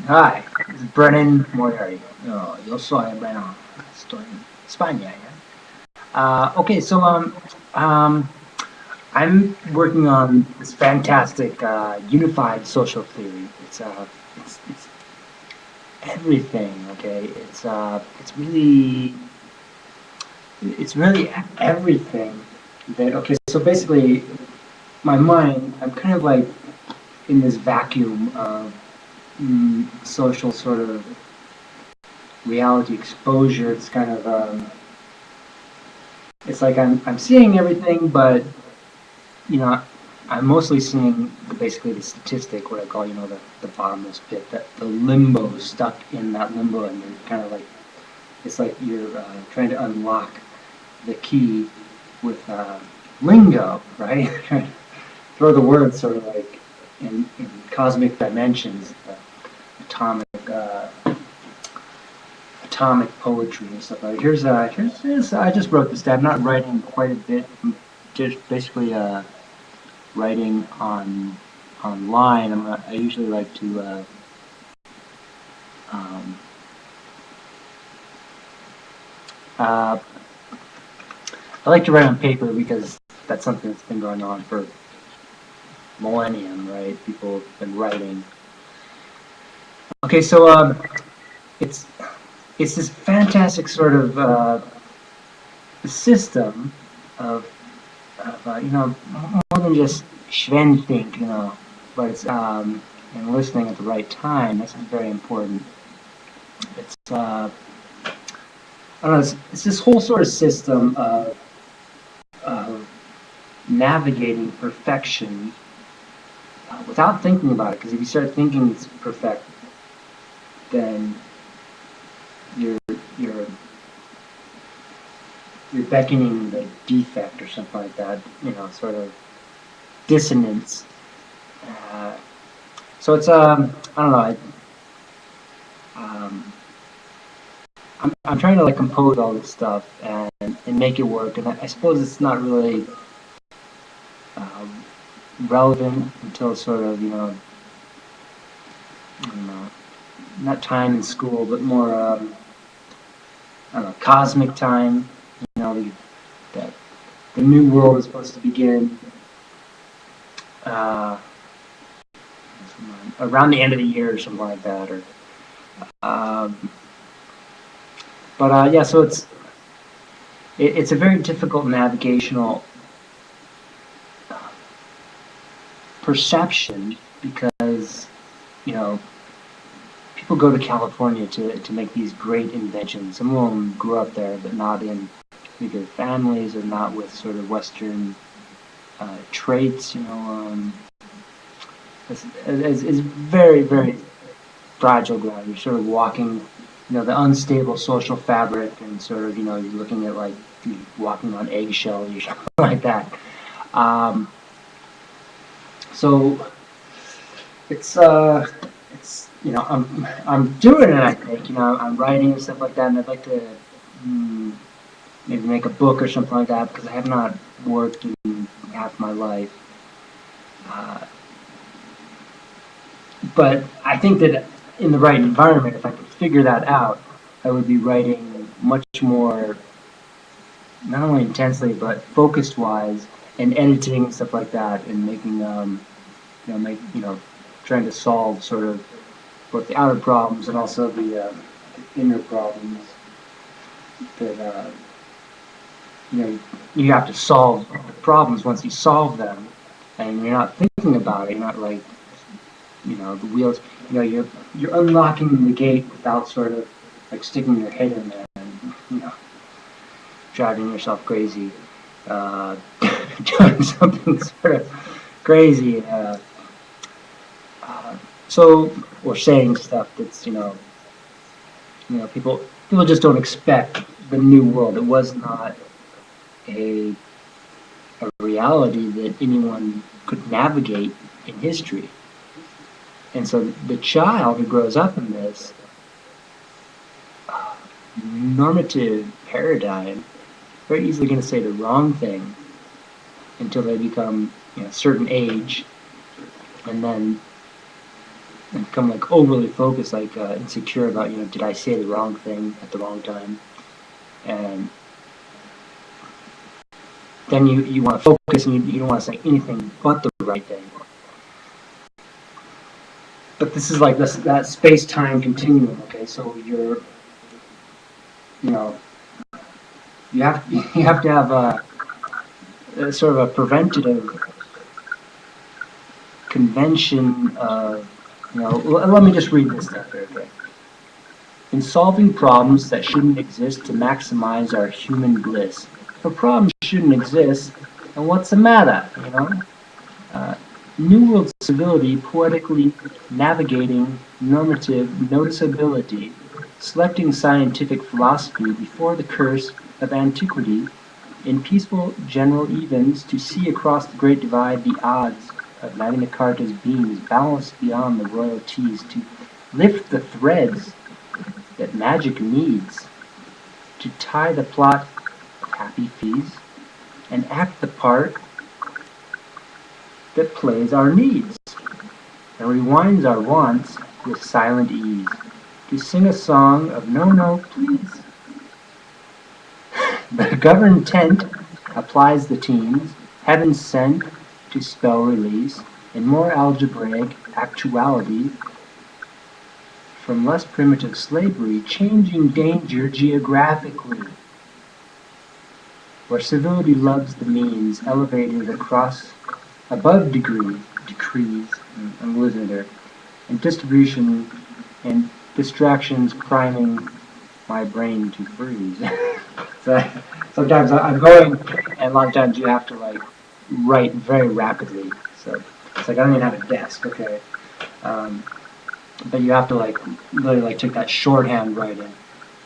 Hi, this is Brennan Moriarty. Yo soy Brennan. Estoy en España, yeah? Okay, um, I'm working on this fantastic unified social theory. It's everything. Okay, it's really everything. That okay. So basically, my mind, I'm kind of like in this vacuum of social sort of reality exposure. It's like I'm seeing everything, but you know, I'm mostly seeing basically the statistic, what I call the bottomless pit, that the limbo, stuck in that limbo, and you're kind of like it's like you're trying to unlock the key with lingo, right? Throw the words sort of like in cosmic dimensions, atomic. Atomic poetry and stuff like that. Here's I just wrote this down. I'm not writing quite a bit. I'm just basically writing online. I usually like to um, uh, I like to write on paper because that's something that's been going on for millennium, right? People have been writing. Okay, so it's it's this fantastic sort of system of more than just Schwenthink, but it's and listening at the right time. That's very important. It's I don't know. It's this whole sort of system of navigating perfection without thinking about it. Because if you start thinking it's perfect, then you're you're you're beckoning the defect or something like that. Sort of dissonance. Uh, so it's I don't know. Um, I'm trying to like compose all this stuff and make it work, and I suppose it's not really um, relevant until sort of I don't know, not time in school, but more I don't know, cosmic time. That the new world is supposed to begin uh, around the end of the year or something like that, or um, but yeah, so it's a very difficult navigational perception because you know people go to California to make these great inventions. Some of them grew up there, but not in either families or not with sort of Western traits. It's very, very fragile ground. You're sort of walking, the unstable social fabric, and sort of, you're looking at like you're walking on eggshells or something like that. Um, so it's I'm doing it. I think I'm writing and stuff like that, and I'd like to mm, maybe make a book or something like that because I have not worked in half my life. Uh, but I think that in the right environment, if I could figure that out, I would be writing much more, not only intensely but focused wise, and editing and stuff like that, and making trying to solve sort of both the outer problems and also the inner problems that you have to solve the problems. Once you solve them, and you're not thinking about it, you're not like the wheels. You're unlocking the gate without sort of like sticking your head in there and driving yourself crazy, uh, doing something sort of crazy. Uh, so or saying stuff that's people just don't expect the new world. It was not a a reality that anyone could navigate in history. And so the child who grows up in this normative paradigm very easily going to say the wrong thing until they become a certain age, and then and become like overly focused, like insecure about, did I say the wrong thing at the wrong time? And then you want to focus, and you don't want to say anything but the right thing. But this is like this that space-time continuum. Okay, so you know you have you have to have a sort of a preventative convention of, let me just read this stuff here. Okay, in solving problems that shouldn't exist to maximize our human bliss. If a problem shouldn't exist, then what's the matter? Uh, New World civility, poetically navigating normative noticeability, selecting scientific philosophy before the curse of antiquity, in peaceful general evens, to see across the great divide the odds of Magna Carta's beams balanced beyond the royalties, to lift the threads that magic needs, to tie the plot of happy fees, and act the part that plays our needs, and rewinds our wants with silent ease, to sing a song of no, no, please. The governed tent applies the teams, heaven sent to spell release, in more algebraic actuality, from less primitive slavery, changing danger geographically, where civility loves the means, elevated across above decrees, I'm losing there, and distribution and distractions priming my brain to freeze. So sometimes I'm going, and a lot of times you have to like write very rapidly. So it's like I don't even have a desk, okay? Um, but you have to like literally like take that shorthand writing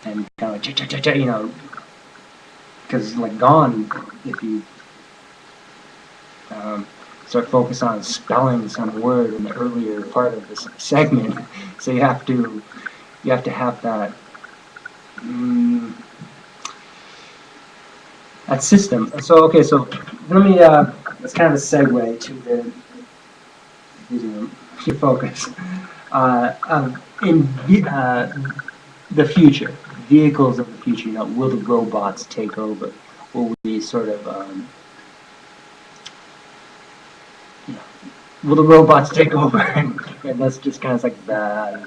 and kind of like because it's like gone if you um, start focus on spelling some word in the earlier part of this segment. So you have to have that that system. So okay, so let me that's kind of a segue to the focus in the future, vehicles of the future. Will the robots take over? Will we sort of will the robots take over? And that's just kind of like that.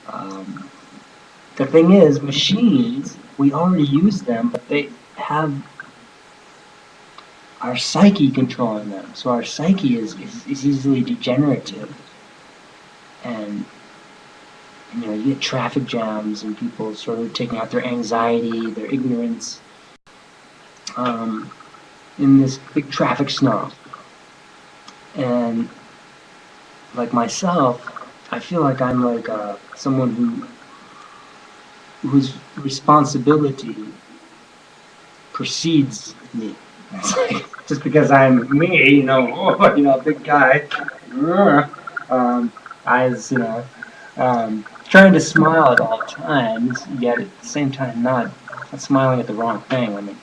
Um, the thing is, machines, we already use them, but they have our psyche controlling them. So our psyche is easily degenerative. And you get traffic jams and people sort of taking out their anxiety, their ignorance, in this big traffic snarl. And like myself, I feel like I'm like someone whose responsibility precedes me. It's like, just because I'm me, big guy, eyes, trying to smile at all times, yet at the same time not smiling at the wrong thing. I mean,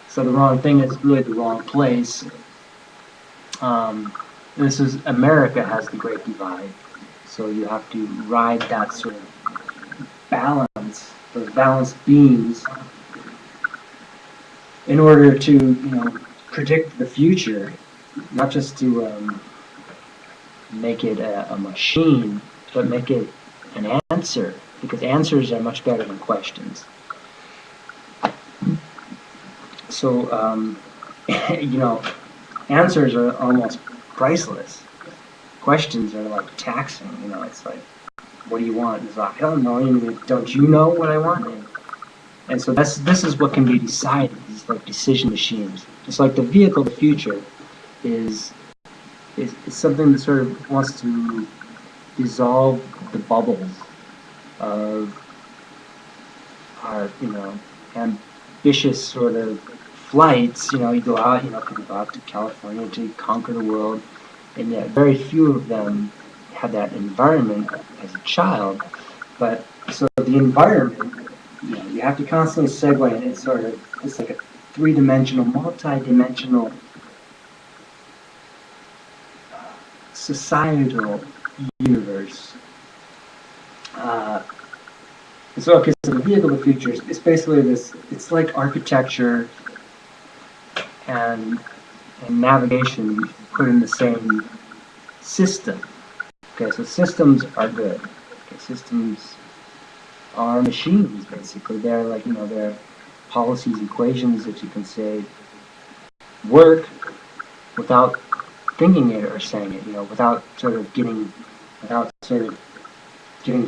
so the wrong thing is really the wrong place. This is America has the Great Divide, so you have to ride that sort of balance, those balanced beams, in order to predict the future, not just to make it a machine, but make it an answer, because answers are much better than questions. So answers are almost priceless. Questions are like taxing. It's like, what do you want? It's like, I don't know. Don't you know what I want? And so this is what can be decided. These like decision machines. It's like the vehicle of the future is something that sort of wants to dissolve the bubbles of our ambitious sort of flights. You go out. People go out to California to conquer the world, and yet very few of them had that environment as a child. But so the environment, you have to constantly segue, and it's like a three-dimensional, multi-dimensional societal universe. So, okay, so the vehicle of the future is basically this. It's like architecture and navigation put in the same system. Okay, so systems are good. Okay, systems are machines, basically. They're like, they're policies, equations that you can say work without thinking it or saying it, without sort of getting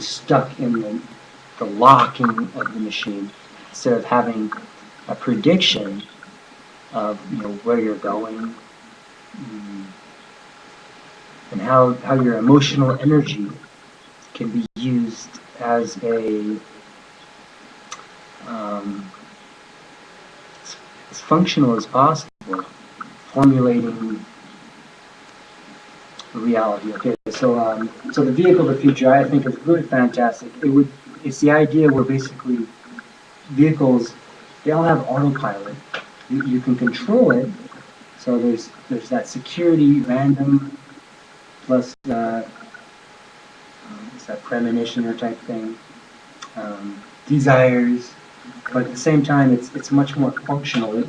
stuck in the locking of the machine, instead of having a prediction of, where you're going, and how your emotional energy can be used as as functional as possible, formulating reality. Okay, so the vehicle of the future, I think, is really fantastic. It's the idea where basically vehicles, they all have autopilot. You can control it. So there's that security, random, plus it's that premonition or type thing, desires, but at the same time, it's much more functional.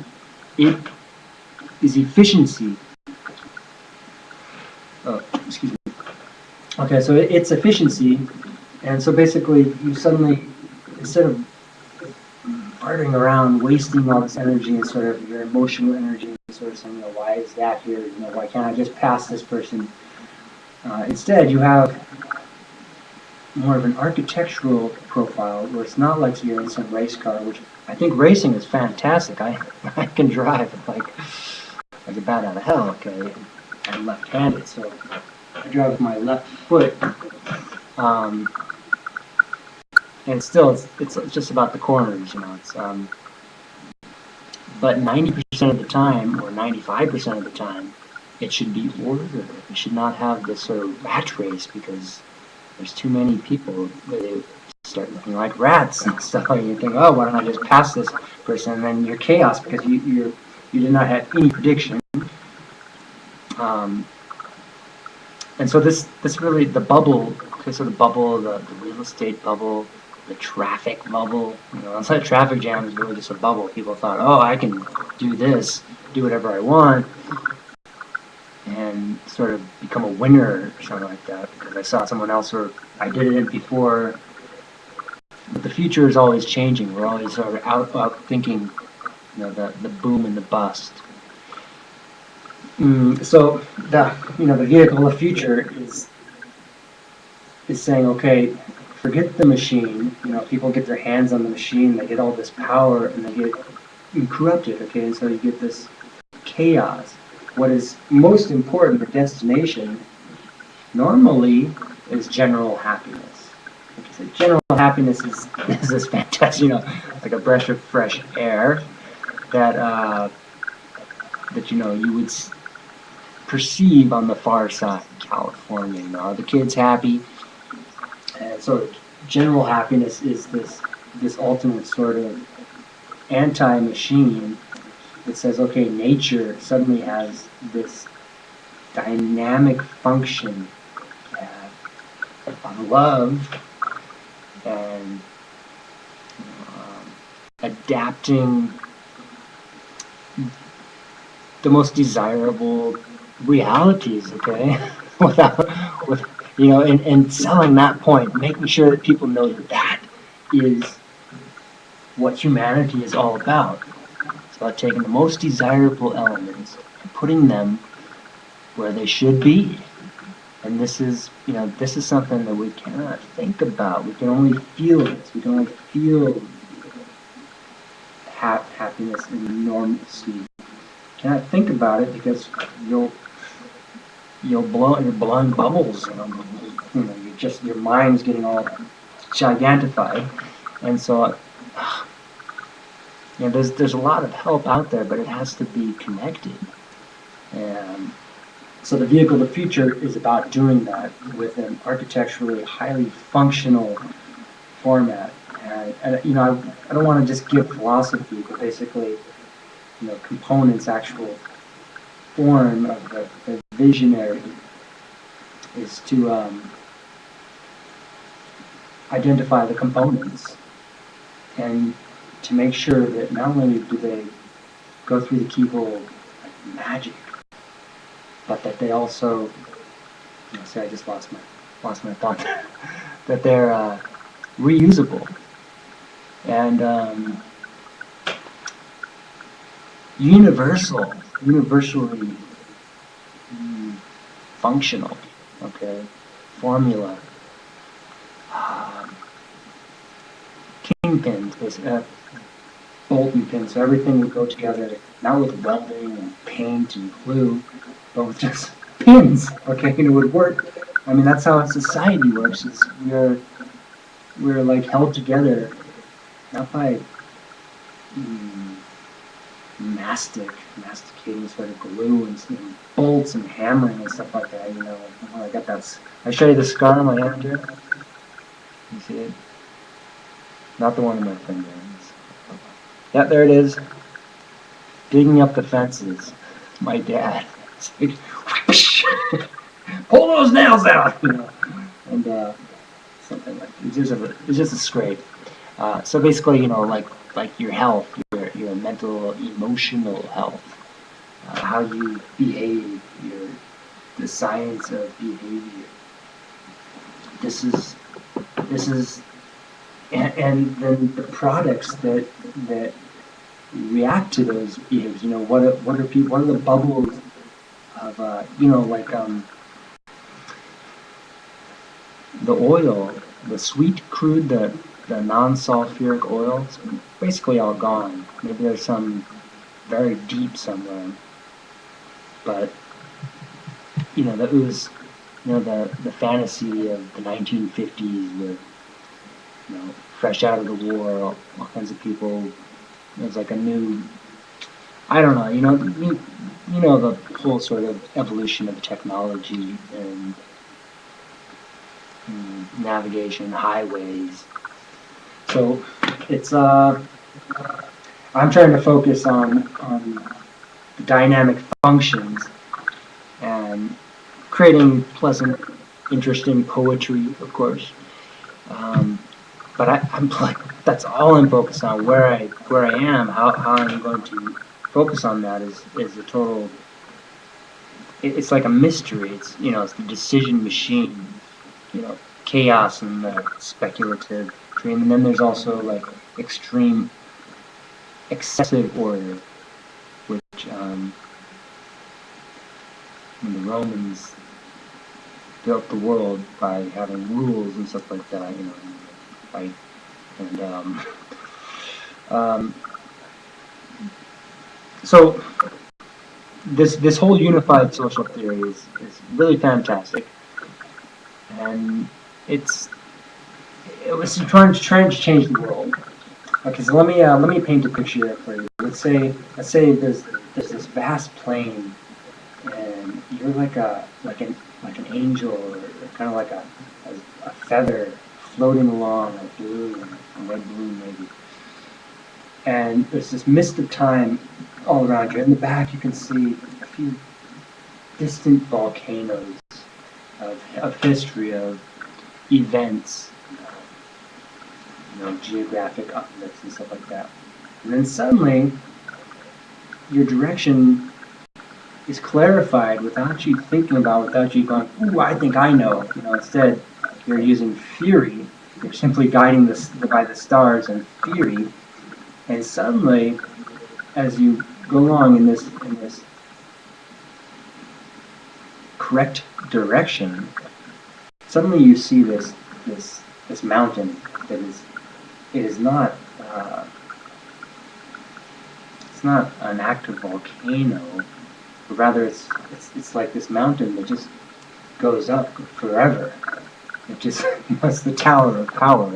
It is efficiency. Oh, excuse me. Okay, so it's efficiency, and so basically, you suddenly, instead of farting around, wasting all this energy and sort of your emotional energy, and sort of saying, why is that here? Why can't I just pass this person? Instead, you have more of an architectural profile where it's not like you're in some race car, which I think racing is fantastic. I can drive like a bat out of hell. Okay, I'm left-handed, so I drive with my left foot. And still, it's just about the corners, It's but 90% of the time, or 95% of the time, it should be ordered. It should not have this sort of rat race, because there's too many people where they start looking like rats and stuff. And you think, oh, why don't I just pass this person? And then you're chaos because you did not have any prediction. And so this really, the bubble, okay, so the bubble, the real estate bubble, the traffic bubble, inside traffic jam is really just a bubble. People thought, oh, I can do this, do whatever I want, and sort of become a winner or something like that, because I saw someone else, or I did it before. But the future is always changing. We're always sort of out thinking, the boom and the bust. So the vehicle of the future is saying, okay, forget the machine. People get their hands on the machine, they get all this power, and they get corrupted. Okay, and so you get this chaos. What is most important, the destination, normally is general happiness. Okay, so general happiness is this fantastic, like a breath of fresh air that you would perceive on the far side, California. Are the kids happy? And so general happiness is this ultimate sort of anti-machine that says, okay, nature suddenly has this dynamic function of love and adapting the most desirable realities, okay? And selling that point, making sure that people know that is what humanity is all about. It's about taking the most desirable elements and putting them where they should be. And this is something that we cannot think about. We can only feel this. We can only feel happiness and normalcy. Cannot think about it because you're blowing bubbles. Your mind's getting all gigantified, and so there's a lot of help out there, but it has to be connected. And so the vehicle of the future is about doing that with an architecturally highly functional format. And I don't want to just give philosophy, but basically, components, actual form of the visionary is to identify the components and to make sure that not only do they go through the keyhole like magic, but that they also, see, I just lost my thought, that they're reusable and universally functional. Okay, formula, kingpins, bolt and pins, so everything would go together, not with welding and paint and glue, but with just pins, okay, and it would work. I mean, that's how society works, is we're like held together, not by masticating sort of glue and bolts and hammering and stuff like that, Oh, I got that, I show you the scar on my hand here? You see it? Not the one in my finger. Yeah, there it is. Digging up the fences. My dad. It's like, whoosh, pull those nails out! And something like that. It's just a scrape. So basically, like your health, your mental, emotional health, how you behave, the science of behavior. This is, and then the products that react to those behaviors. What are people? What are the bubbles of the oil, the sweet crude, the non-sulfuric oils, basically all gone. Maybe there's some very deep somewhere, but that was the fantasy of the 1950s with fresh out of the war, all kinds of people. It was like a new, I don't know, the whole sort of evolution of technology and navigation, highways. So it's I'm trying to focus on the dynamic functions and creating pleasant, interesting poetry, of course. But I'm like, that's all I'm focused on. Where I am, how I'm going to focus on that is a total. It's like a mystery. It's it's the decision machine. Chaos and the speculative dream, and then there's also like extreme, excessive order, which when the Romans built the world by having rules and stuff like that, by and so this whole unified social theory is really fantastic, and it was trying to change the world. Okay, so let me paint a picture here for you. Let's say there's this vast plain, and you're like an angel, or kind of like a feather floating along a balloon, a red balloon maybe. And there's this mist of time all around you. In the back, you can see a few distant volcanoes of history, of events, geographic uplifts and stuff like that. And then suddenly, your direction is clarified without you thinking about, without you going, "Ooh, I think I know." Instead, you're using theory. You're simply guiding by the stars and theory. And suddenly, as you go along in this correct direction, suddenly you see this mountain that is not it's not an active volcano, but rather it's like this mountain that just goes up forever. It just that's the Tower of Power.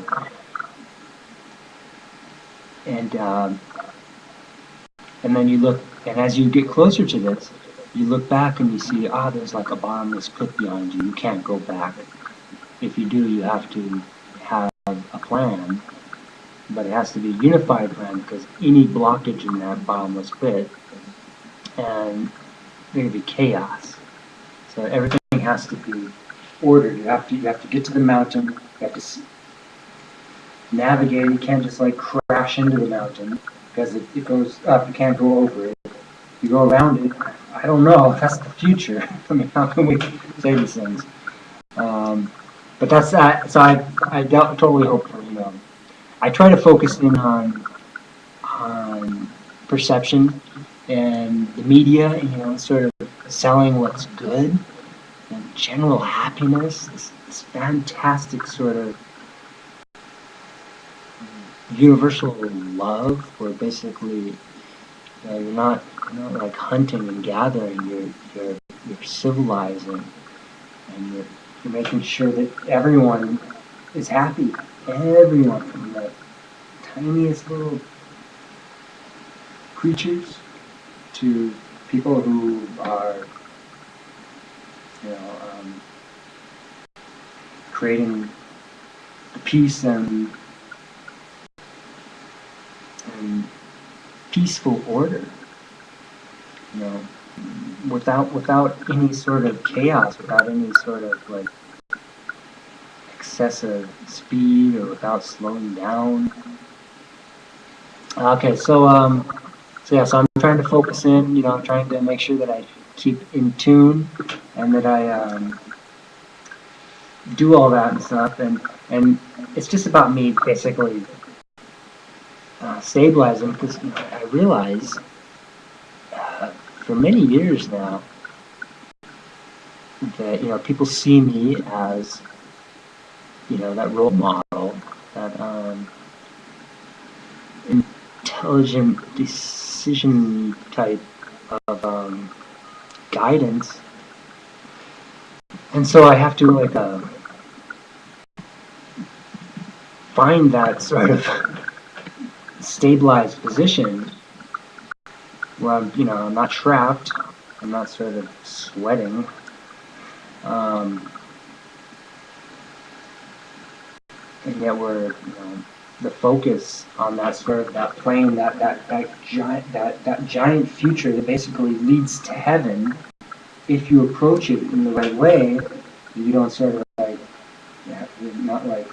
And then you look, and as you get closer to this, you look back and you see, there's like a bottomless pit behind you. You can't go back. If you do, you have to have a plan, but it has to be a unified plan, because any blockage in that bottomless pit, and there could be chaos. So everything has to be order. You have to get to the mountain. You have to navigate. You can't just like crash into the mountain because it goes up. You can't go over it. You go around it. I don't know. That's the future. I mean, how can we say these things? But that's that. So I totally hope for I try to focus in on perception and the media. Sort of selling what's good and general happiness. This fantastic sort of universal love, where basically you're not like hunting and gathering. You're civilizing, and you're making sure that everyone is happy. Everyone, from the tiniest little creatures to people who are, you know, um, creating the peace and peaceful order. You know, without any sort of chaos, without any sort of like excessive speed, or without slowing down. Okay, so I'm trying to focus in. I'm trying to make sure that I keep in tune, and that I do all that and stuff, and it's just about me basically stabilizing, because I realize for many years now that people see me as that role model, that intelligent decision type of guidance, and so I have to like find that sort of stabilized position where I'm not trapped, I'm not sort of sweating, um, and yet we're the focus on that sort of that plane, that giant future that basically leads to heaven. If you approach it in the right way, you don't sort of like you're not like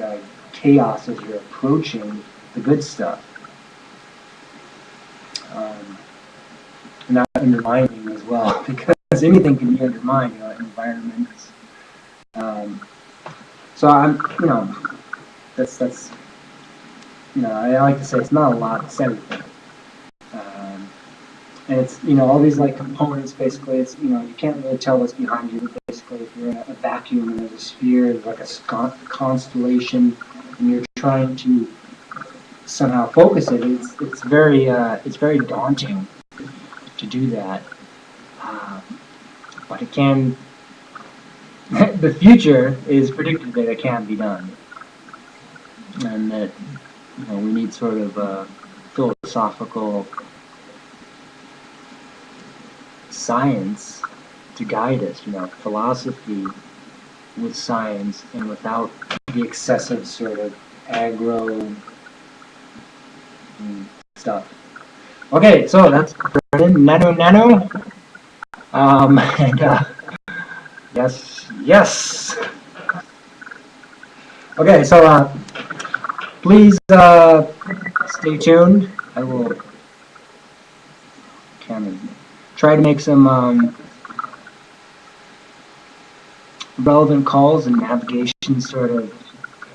chaos as you're approaching the good stuff. Not undermining as well, because anything can be undermined, environments. Um, so that's I like to say it's not a lot, it's everything. And it's all these like components. Basically, it's you can't really tell what's behind you. Basically, if you're in a vacuum and there's a sphere, there's like a constellation, and you're trying to somehow focus it, it's very daunting to do that. But it can. The future is predicted that it can be done, and that we need sort of a philosophical science to guide us. Philosophy with science, and without the excessive sort of aggro stuff. Okay, so that's Brennan Nano. And yes. Okay, so please stay tuned. I will try to make some relevant calls and navigation sort of.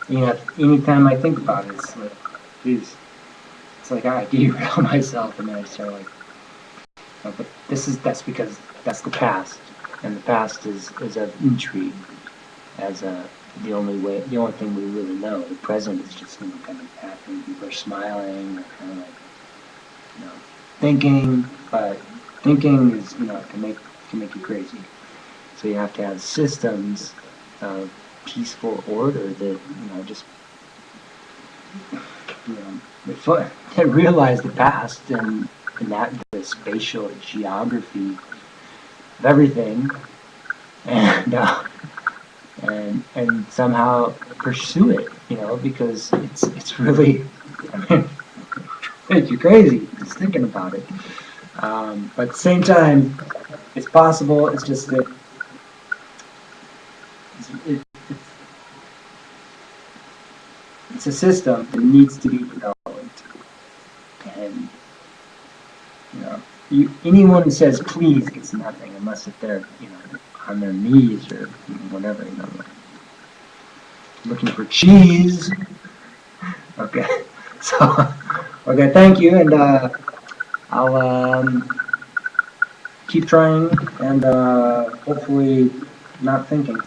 Anytime I think about it, it's like, geez, it's like I derail myself, and then I start like, but that's because that's the past, and the past is of intrigue, as the only thing we really know. The present is just kind of happening. People are smiling, or kind of like thinking, but thinking is can make you crazy. So you have to have systems of peaceful order that just that realize the past, and that the spatial geography of everything, and somehow pursue it, because it's really, you're crazy just thinking about it. But at the same time, it's possible. It's just that it's it's a system that needs to be developed, and anyone who says please gets nothing unless if they're on their knees or whatever, like looking for cheese. Okay, so okay, thank you, and I'll keep trying and hopefully not thinking.